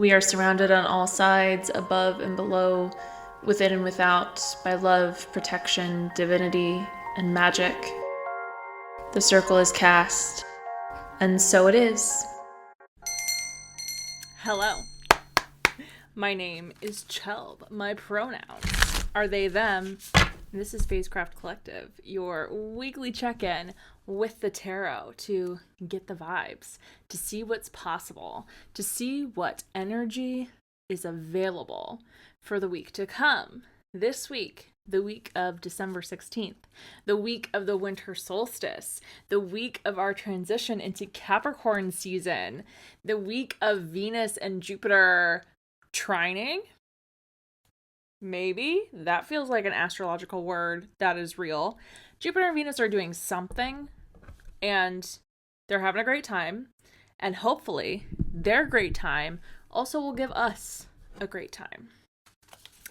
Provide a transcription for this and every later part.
We are surrounded on all sides, above and below, within and without, by love, protection, divinity, and magic. The circle is cast, and so it is. Hello. My name is Chelb. My pronouns are they, them. This is Phasecraft Collective, your weekly check-in with the tarot to get the vibes, to see what's possible, to see what energy is available for the week to come. This week, the week of December 16th, the week of the winter solstice, the week of our transition into Capricorn season, the week of Venus and Jupiter trining. Maybe that feels like an astrological word that is real. Jupiter and Venus are doing something and they're having a great time, and hopefully their great time also will give us a great time.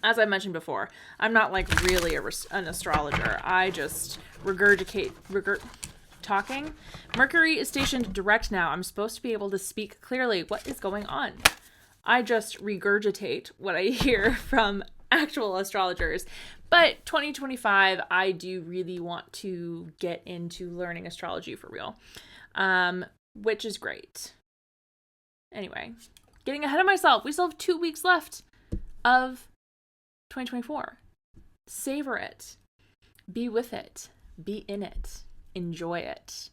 As I mentioned before, I'm not like really an astrologer. I just regurgitate talking. Mercury is stationed direct now. I'm supposed to be able to speak clearly. What is going on? I just regurgitate what I hear from actual astrologers. But 2025, I do really want to get into learning astrology for real, which is great. Anyway, getting ahead of myself. We still have 2 weeks left of 2024. Savor it. Be with it. Be in it. Enjoy it.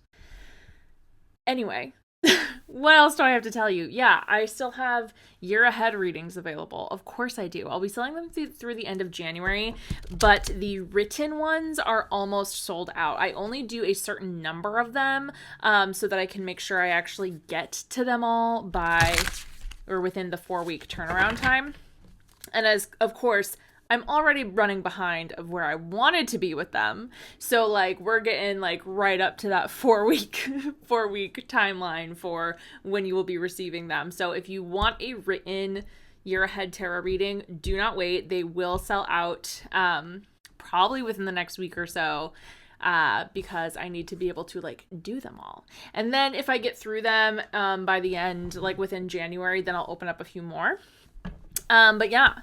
Anyway, what else do I have to tell you? Yeah, I still have year ahead readings available. Of course I do. I'll be selling them through the end of January, but the written ones are almost sold out. I only do a certain number of them so that I can make sure I actually get to them all by or within the 4-week turnaround time. And as of course, I'm already running behind of where I wanted to be with them. So like we're getting like right up to that 4-week timeline for when you will be receiving them. So if you want a written year ahead tarot reading, do not wait. They will sell out probably within the next week or so. Because I need to be able to like do them all. And then if I get through them by the end, like within January, then I'll open up a few more. But yeah,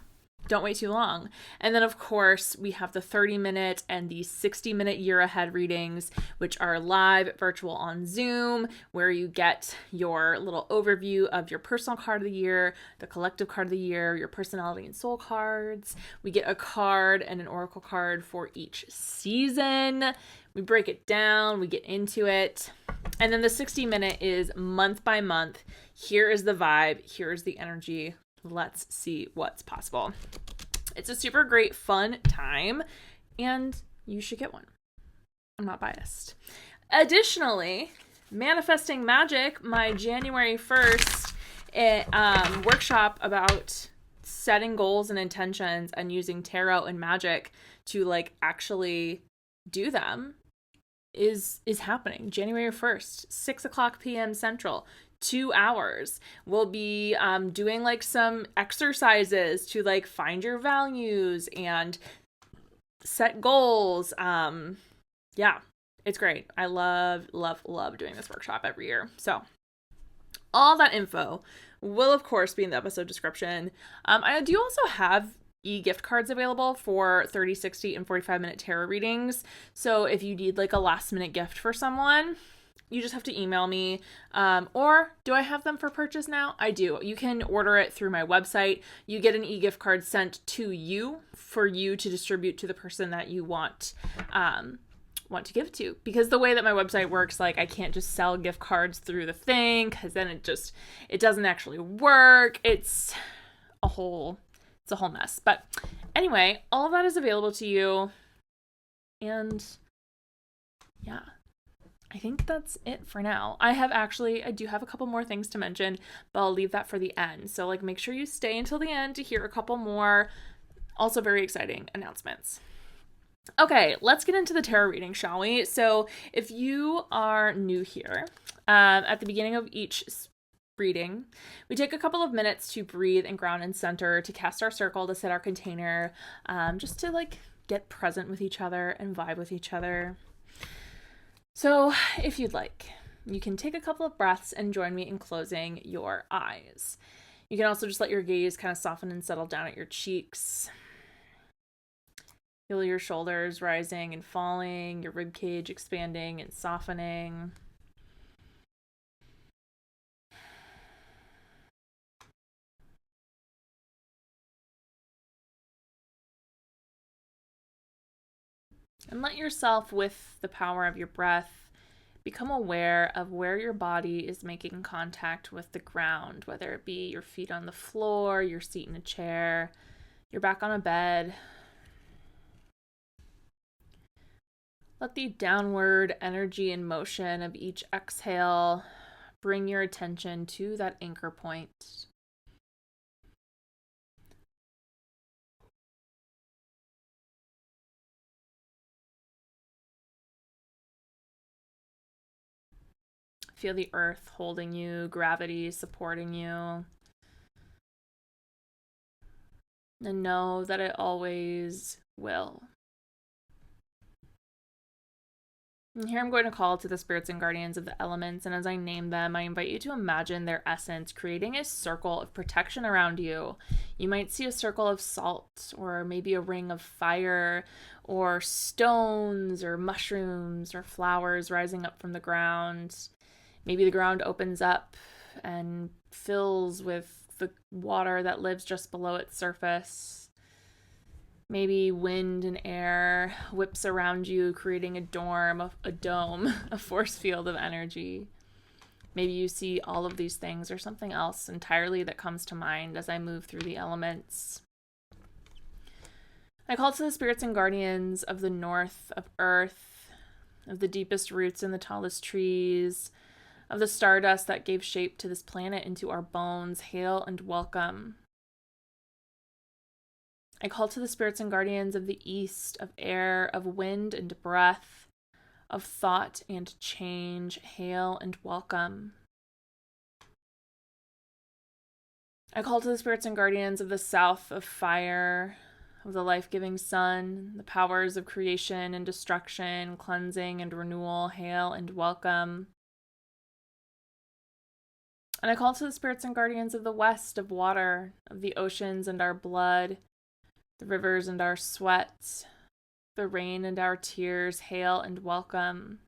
don't wait too long. And then, of course, we have the 30-minute and the 60-minute year ahead readings, which are live, virtual on Zoom, where you get your little overview of your personal card of the year, the collective card of the year, your personality and soul cards. We get a card and an oracle card for each season. We break it down, we get into it. And then the 60-minute is month by month. Here is the vibe, here's the energy. Let's see what's possible. It's a super great, fun time, and you should get one. I'm not biased. Additionally, Manifesting Magic, my January 1st workshop about setting goals and intentions and using tarot and magic to like actually do them is happening January 1st, 6:00 p.m. Central. 2 hours. We'll be doing like some exercises to like find your values and set goals. Yeah, it's great. I love doing this workshop every year. So all that info will of course be in the episode description. I do also have e-gift cards available for 30, 60, and 45-minute tarot readings. So if you need like a last minute gift for someone, you just have to email me. Or do I have them for purchase now? I do. You can order it through my website. You get an e-gift card sent to you for you to distribute to the person that you want to give to. Because the way that my website works, like I can't just sell gift cards through the thing, because then it doesn't actually work. It's a whole mess. But anyway, all of that is available to you. And yeah. I think that's it for now. I do have a couple more things to mention, but I'll leave that for the end. So like make sure you stay until the end to hear a couple more also very exciting announcements. Okay, let's get into the tarot reading, shall we? So if you are new here, at the beginning of each reading, we take a couple of minutes to breathe and ground and center, to cast our circle, to set our container, just to like get present with each other and vibe with each other. So if you'd like, you can take a couple of breaths and join me in closing your eyes. You can also just let your gaze kind of soften and settle down at your cheeks. Feel your shoulders rising and falling, your rib cage expanding and softening. And let yourself, with the power of your breath, become aware of where your body is making contact with the ground, whether it be your feet on the floor, your seat in a chair, your back on a bed. Let the downward energy and motion of each exhale bring your attention to that anchor point. Feel the earth holding you, gravity supporting you. And know that it always will. And here I'm going to call to the spirits and guardians of the elements, and as I name them, I invite you to imagine their essence creating a circle of protection around you. You might see a circle of salt, or maybe a ring of fire, or stones, or mushrooms, or flowers rising up from the ground. Maybe the ground opens up and fills with the water that lives just below its surface. Maybe wind and air whips around you, creating a dome, a force field of energy. Maybe you see all of these things or something else entirely that comes to mind as I move through the elements. I call to the spirits and guardians of the north, of earth, of the deepest roots in the tallest trees, of the stardust that gave shape to this planet and to our bones. Hail and welcome. I call to the spirits and guardians of the east, of air, of wind and breath, of thought and change. Hail and welcome. I call to the spirits and guardians of the south, of fire, of the life-giving sun, the powers of creation and destruction, cleansing and renewal. Hail and welcome. And I call to the spirits and guardians of the west, of water, of the oceans and our blood, the rivers and our sweat, the rain and our tears. Hail and welcome.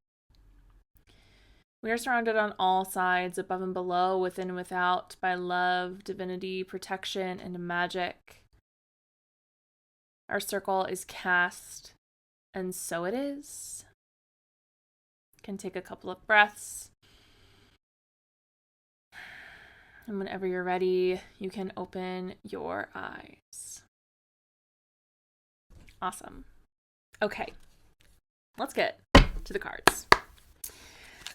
We are surrounded on all sides, above and below, within and without, by love, divinity, protection, and magic. Our circle is cast, and so it is. You can take a couple of breaths. And whenever you're ready, you can open your eyes. Awesome. Okay, let's get to the cards.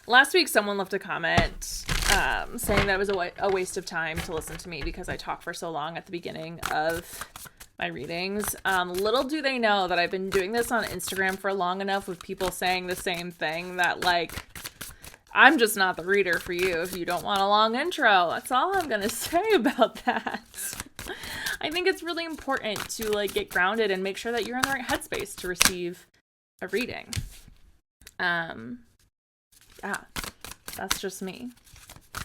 Last week, someone left a comment saying that it was a waste of time to listen to me because I talk for so long at the beginning of my readings. Little do they know that I've been doing this on Instagram for long enough with people saying the same thing, that like, I'm just not the reader for you if you don't want a long intro. That's all I'm going to say about that. I think it's really important to like get grounded and make sure that you're in the right headspace to receive a reading. Yeah, that's just me.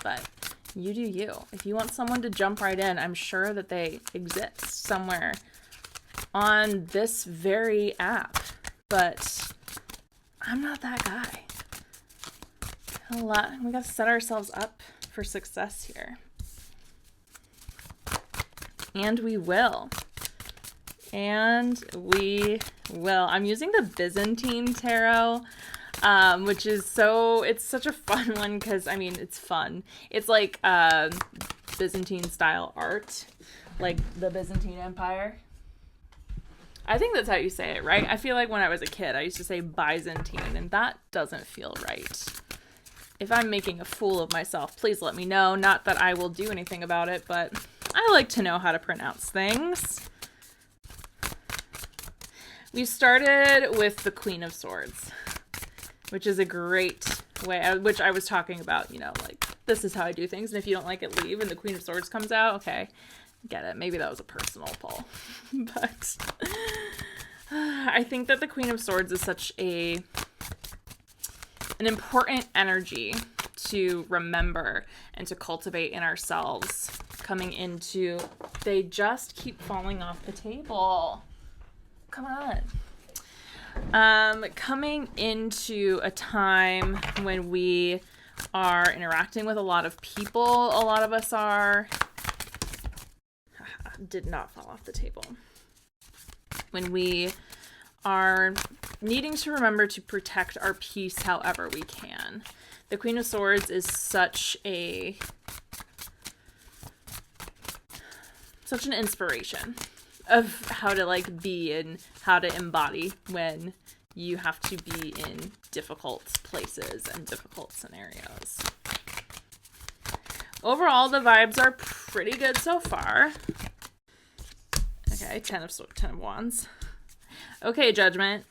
But you do you. If you want someone to jump right in, I'm sure that they exist somewhere on this very app. But I'm not that guy. We got to set ourselves up for success here. And we will. And we will. I'm using the Byzantine tarot, which is it's such a fun one because, I mean, it's fun. It's like Byzantine style art, like the Byzantine Empire. I think that's how you say it, right? I feel like when I was a kid, I used to say Byzantine, and that doesn't feel right. If I'm making a fool of myself, please let me know. Not that I will do anything about it, but I like to know how to pronounce things. We started with the Queen of Swords, which is a great way, which I was talking about, you know, like, this is how I do things, and if you don't like it, leave, and the Queen of Swords comes out. Okay, get it. Maybe that was a personal pull. But I think that the Queen of Swords is such an important energy to remember and to cultivate in ourselves. coming into, they just keep falling off the table. Come on. Coming into a time when we are interacting with a lot of people, a lot of us are, did not fall off the table. When we are needing to remember to protect our peace however we can. The Queen of Swords is such an inspiration of how to like be and how to embody when you have to be in difficult places and difficult scenarios. Overall, the vibes are pretty good so far. Okay, 10 of Wands. Okay, Judgment.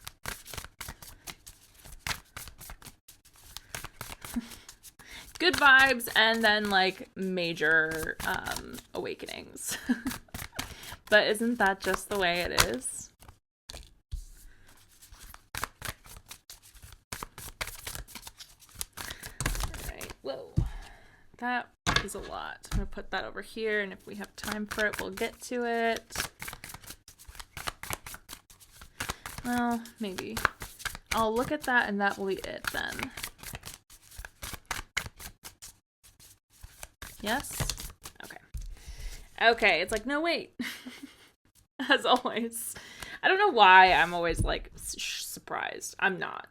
Good vibes, and then like major awakenings. But isn't that just the way it is? Alright, whoa. That is a lot. I'm gonna put that over here, and if we have time for it, we'll get to it. Well, maybe. I'll look at that and that will be it then. Yes? Okay. Okay, it's like, no, wait. As always. I don't know why I'm always like surprised. I'm not.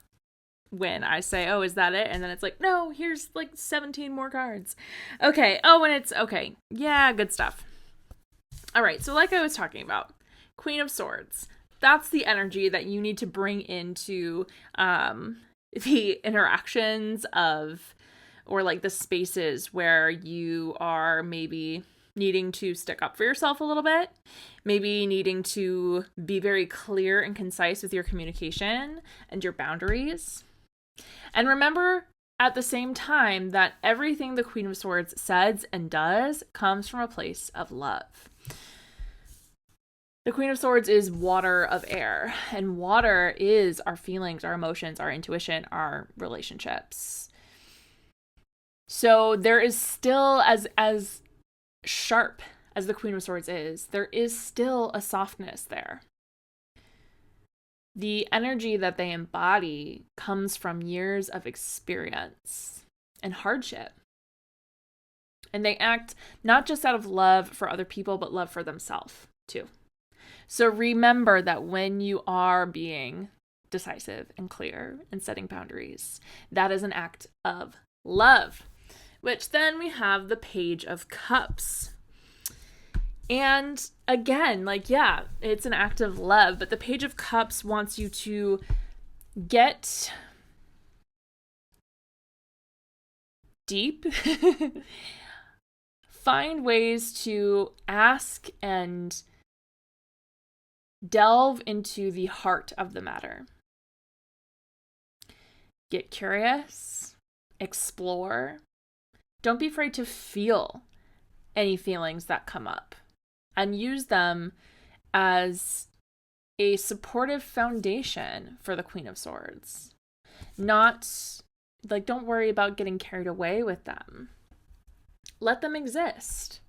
When I say, oh, is that it? And then it's like, no, here's like 17 more cards. Okay. Oh, and it's okay. Yeah, good stuff. All right. So like I was talking about, Queen of Swords. That's the energy that you need to bring into the interactions of, or like the spaces where you are maybe needing to stick up for yourself a little bit, maybe needing to be very clear and concise with your communication and your boundaries. And remember at the same time that everything the Queen of Swords says and does comes from a place of love. The Queen of Swords is water of air, and water is our feelings, our emotions, our intuition, our relationships. So there is still, as sharp as the Queen of Swords is, there is still a softness there. The energy that they embody comes from years of experience and hardship. And they act not just out of love for other people, but love for themselves too. So remember that when you are being decisive and clear and setting boundaries, that is an act of love. Which then we have the Page of Cups. And again, like, yeah, it's an act of love, but the Page of Cups wants you to get deep, find ways to ask and delve into the heart of the matter. Get curious, explore. Don't be afraid to feel any feelings that come up and use them as a supportive foundation for the Queen of Swords. Not like, don't worry about getting carried away with them. Let them exist.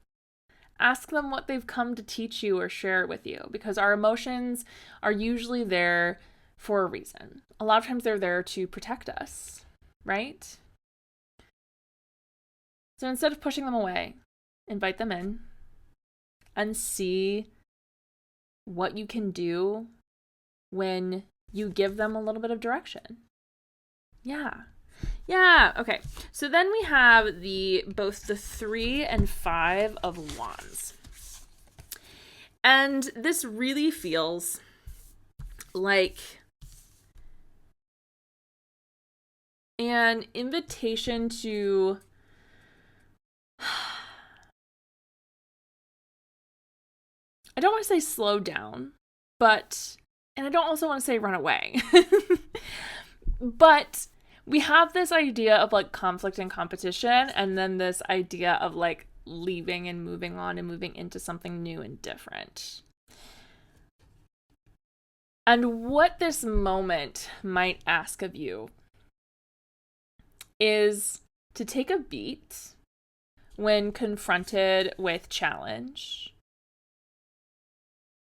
Ask them what they've come to teach you or share with you, because our emotions are usually there for a reason. A lot of times they're there to protect us, right? So instead of pushing them away, invite them in and see what you can do when you give them a little bit of direction. Yeah, okay. So then we have both the 3 and 5 of Wands. And this really feels like an invitation to I don't want to say slow down, and I don't also want to say run away. But we have this idea of like conflict and competition, and then this idea of like leaving and moving on and moving into something new and different. And what this moment might ask of you is to take a beat when confronted with challenge.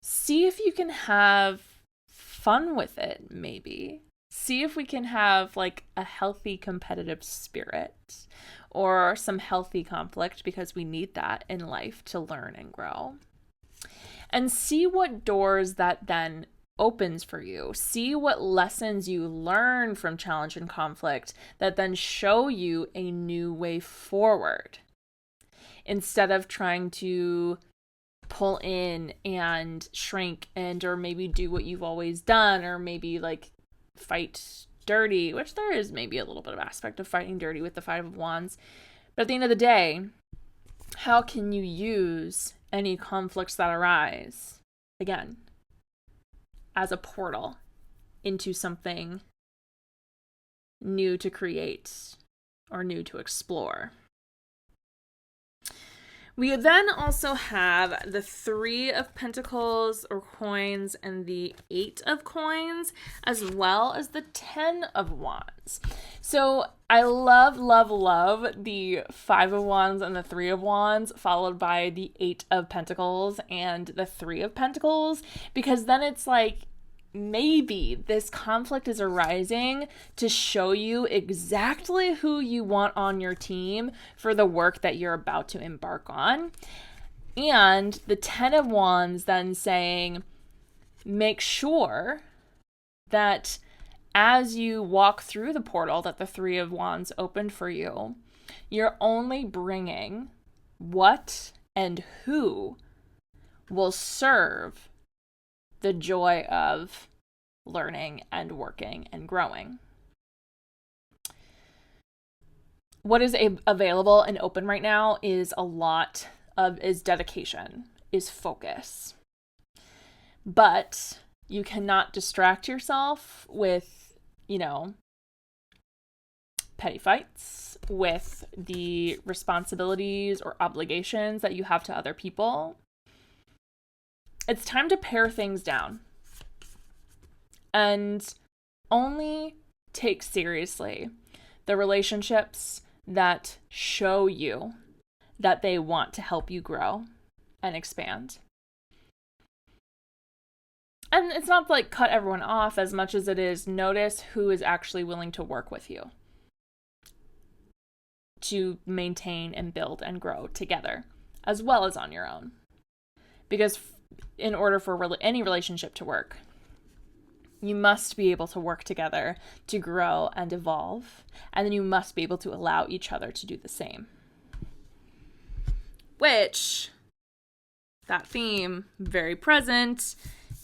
See if you can have fun with it, maybe. See if we can have like a healthy competitive spirit or some healthy conflict, because we need that in life to learn and grow. And see what doors that then opens for you. See what lessons you learn from challenge and conflict that then show you a new way forward, instead of trying to pull in and shrink and or maybe do what you've always done, or maybe like fight dirty, which there is maybe a little bit of aspect of fighting dirty with the Five of Wands. But at the end of the day, how can you use any conflicts that arise, again, as a portal into something new to create or new to explore? We then also have the Three of Pentacles or coins and the Eight of Coins, as well as the Ten of Wands. So I love the Five of Wands and the Three of Wands, followed by the Eight of Pentacles and the Three of Pentacles, because then it's like, maybe this conflict is arising to show you exactly who you want on your team for the work that you're about to embark on. And the Ten of Wands then saying, make sure that as you walk through the portal that the Three of Wands opened for you, you're only bringing what and who will serve the joy of learning and working and growing. What is available and open right now is is dedication, is focus. But you cannot distract yourself with, petty fights, with the responsibilities or obligations that you have to other people. It's time to pare things down and only take seriously the relationships that show you that they want to help you grow and expand. And it's not like cut everyone off as much as it is notice who is actually willing to work with you to maintain and build and grow together, as well as on your own. Because in order for any relationship to work, you must be able to work together to grow and evolve, and then you must be able to allow each other to do the same. Which, that theme, very present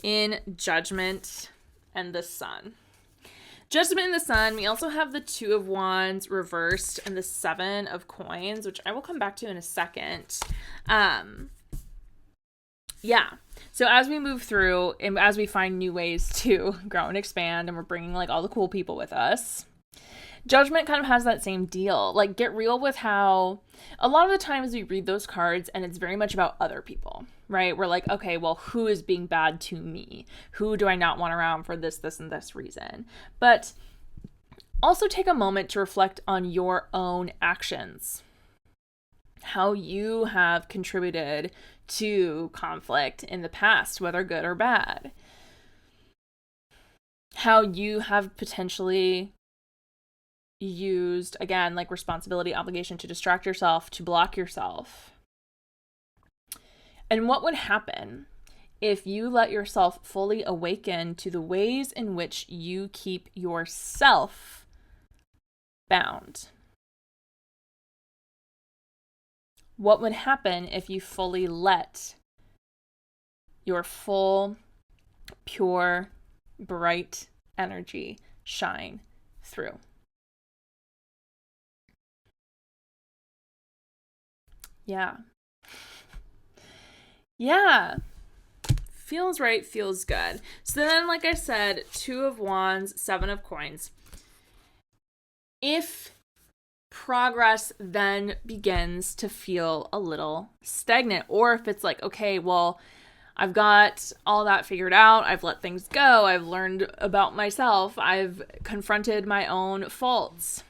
in Judgment and the Sun. Judgment and the Sun, we also have the Two of Wands reversed and the Seven of Coins, which I will come back to in a second. So as we move through and as we find new ways to grow and expand, and we're bringing like all the cool people with us, Judgment kind of has that same deal. Like, get real with how a lot of the times we read those cards and it's very much about other people, right? We're like, okay, well, who is being bad to me? Who do I not want around for this, and this reason? But also take a moment to reflect on your own actions, how you have contributed to conflict in the past, whether good or bad. How you have potentially used, again, like responsibility, obligation to distract yourself, to block yourself. And what would happen if you let yourself fully awaken to the ways in which you keep yourself bound? What would happen if you fully let your full, pure, bright energy shine through? Yeah. Feels right, feels good. So then, like I said, Two of Wands, Seven of Coins. If progress then begins to feel a little stagnant, or if it's like, okay, well, I've got all that figured out, I've let things go, I've learned about myself, I've confronted my own faults.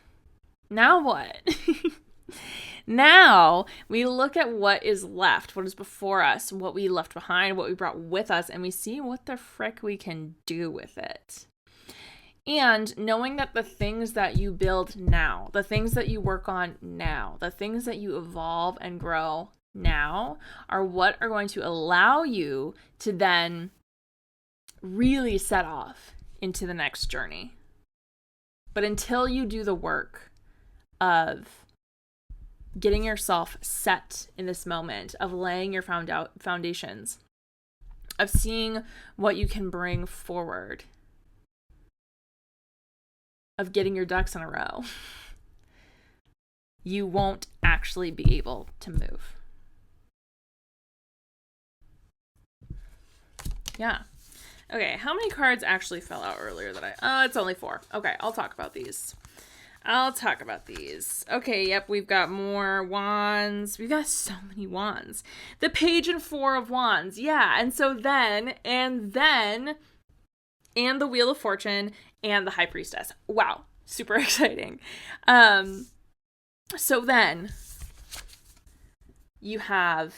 Now what? Now we look at what is left, what is before us, what we left behind, what we brought with us, and we see what the frick we can do with it. And knowing that the things that you build now, the things that you work on now, the things that you evolve and grow now are what are going to allow you to then really set off into the next journey. But until you do the work of getting yourself set in this moment, of laying your foundations, of seeing what you can bring forward, of getting your ducks in a row, you won't actually be able to move. Yeah. Okay, how many cards actually fell out earlier that it's only 4. Okay, I'll talk about these. Okay, yep, we've got more wands. We've got so many wands. The Page and 4 of Wands. Yeah, and the Wheel of Fortune and the High Priestess. Wow, super exciting. So then you have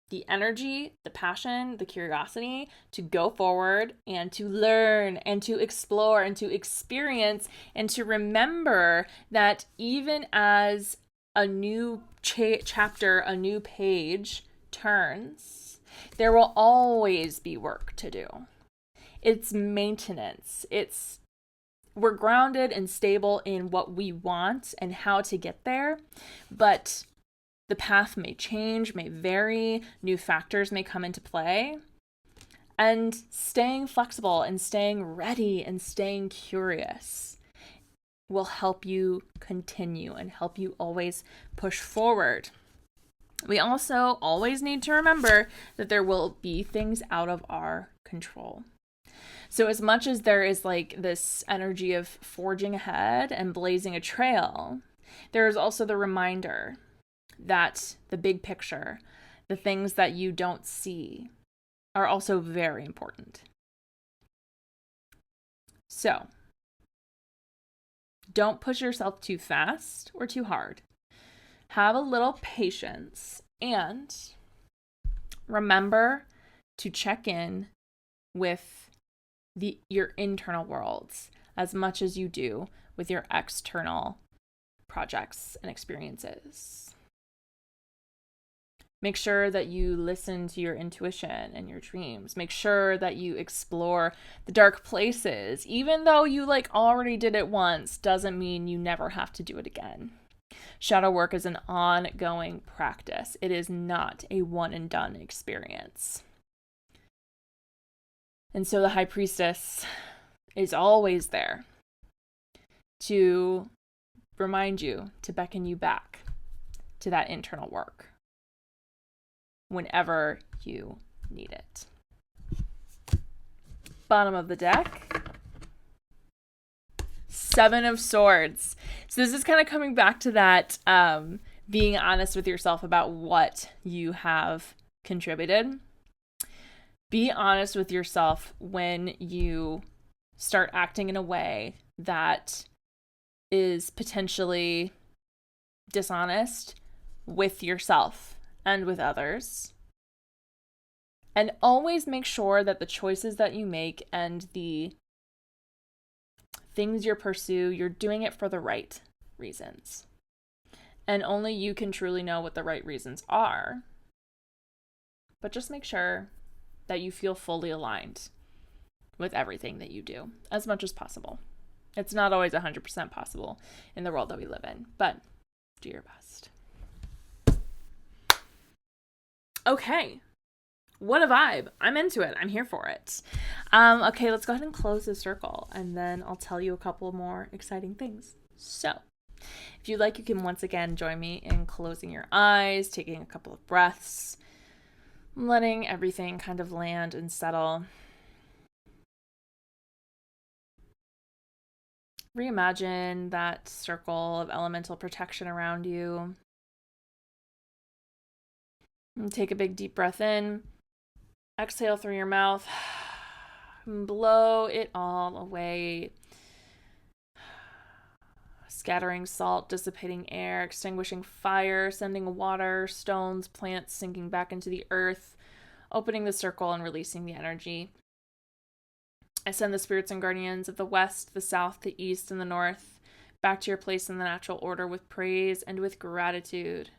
the energy, the passion, the curiosity to go forward and to learn and to explore and to experience and to remember that even as a new chapter, a new page turns, there will always be work to do. It's maintenance. We're grounded and stable in what we want and how to get there, but the path may change, may vary, new factors may come into play. And staying flexible and staying ready and staying curious will help you continue and help you always push forward. We also always need to remember that there will be things out of our control. So as much as there is like this energy of forging ahead and blazing a trail, there is also the reminder that the big picture, the things that you don't see, are also very important. So, don't push yourself too fast or too hard. Have a little patience and remember to check in with your internal worlds as much as you do with your external projects and experiences. Make sure that you listen to your intuition and your dreams. Make sure that you explore the dark places. Even though you already did it once, doesn't mean you never have to do it again. Shadow work is an ongoing practice. It is not a one and done experience. And so the High Priestess is always there to remind you, to beckon you back to that internal work whenever you need it. Bottom of the deck, 7 of Swords. So this is kind of coming back to that being honest with yourself about what you have contributed. Be honest with yourself when you start acting in a way that is potentially dishonest with yourself and with others. And always make sure that the choices that you make and the things you pursue, you're doing it for the right reasons. And only you can truly know what the right reasons are. But just make sure that you feel fully aligned with everything that you do as much as possible. It's not always 100% possible in the world that we live in, but do your best. Okay, what a vibe. I'm into it. I'm here for it. Okay, let's go ahead and close the circle, and then I'll tell you a couple more exciting things. So, if you'd like, you can once again join me in closing your eyes, taking a couple of breaths, letting everything kind of land and settle. Reimagine that circle of elemental protection around you. And take a big deep breath in. Exhale through your mouth. Blow it all away. scattering salt, dissipating air, extinguishing fire, sending water, stones, plants sinking back into the earth, opening the circle and releasing the energy. I send the spirits and guardians of the west, the south, the east, and the north back to your place in the natural order with praise and with gratitude.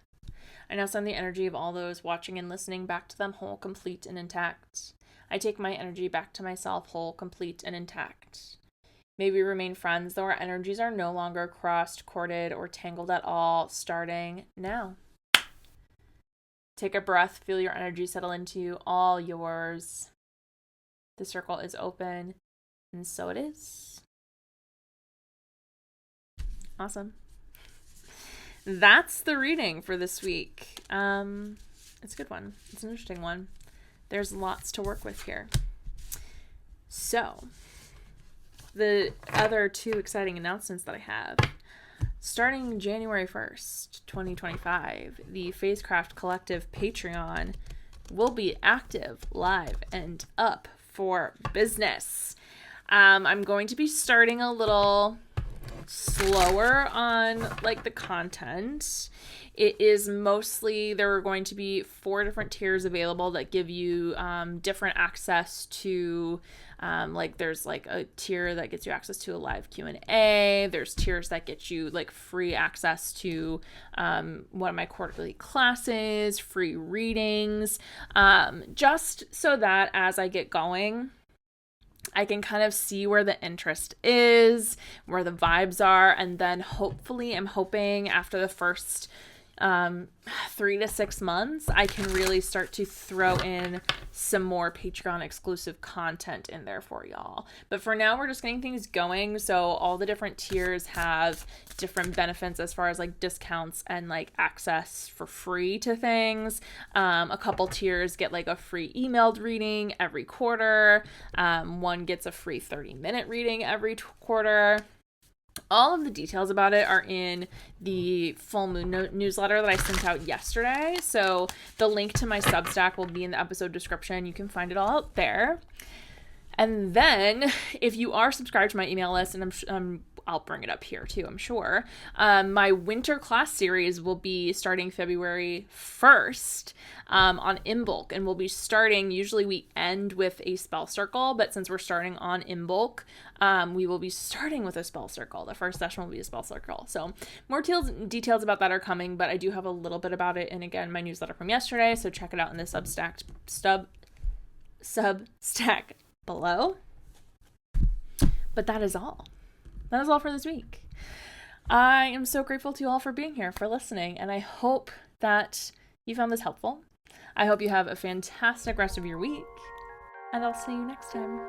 I now send the energy of all those watching and listening back to them whole, complete, and intact. I take my energy back to myself whole, complete, and intact. May we remain friends, though our energies are no longer crossed, corded, or tangled at all, starting now. Take a breath, feel your energy settle into you, all yours. The circle is open, and so it is. Awesome. That's the reading for this week. It's a good one. It's an interesting one. There's lots to work with here. So, the other two exciting announcements that I have. Starting January 1st, 2025, the Phasecraft Collective Patreon will be active, live, and up for business. I'm going to be starting a little slower on the content. It is mostly, there are going to be 4 different tiers available that give you different access to there's a tier that gets you access to a live Q&A. There's tiers that get you free access to one of my quarterly classes, free readings, just so that as I get going, I can kind of see where the interest is, where the vibes are, and then hopefully I'm hoping after the first 3 to 6 months, I can really start to throw in some more Patreon exclusive content in there for y'all. But for now, we're just getting things going. So all the different tiers have different benefits as far as discounts and access for free to things. A couple tiers get a free emailed reading every quarter. One gets a free 30-minute reading every quarter. All of the details about it are in the full moon newsletter that I sent out yesterday. So the link to my Substack will be in the episode description. You can find it all out there. And then if you are subscribed to my email list, and I'll bring it up here too, I'm sure. My winter class series will be starting February 1st on Imbolc, and we'll be starting, usually we end with a spell circle, but since we're starting on Imbolc, we will be starting with a spell circle. The first session will be a spell circle. So more details about that are coming, but I do have a little bit about it in, again, my newsletter from yesterday, so check it out in the Substack below. But that is all. That is all for this week. I am so grateful to you all for being here, for listening, and I hope that you found this helpful. I hope you have a fantastic rest of your week, and I'll see you next time.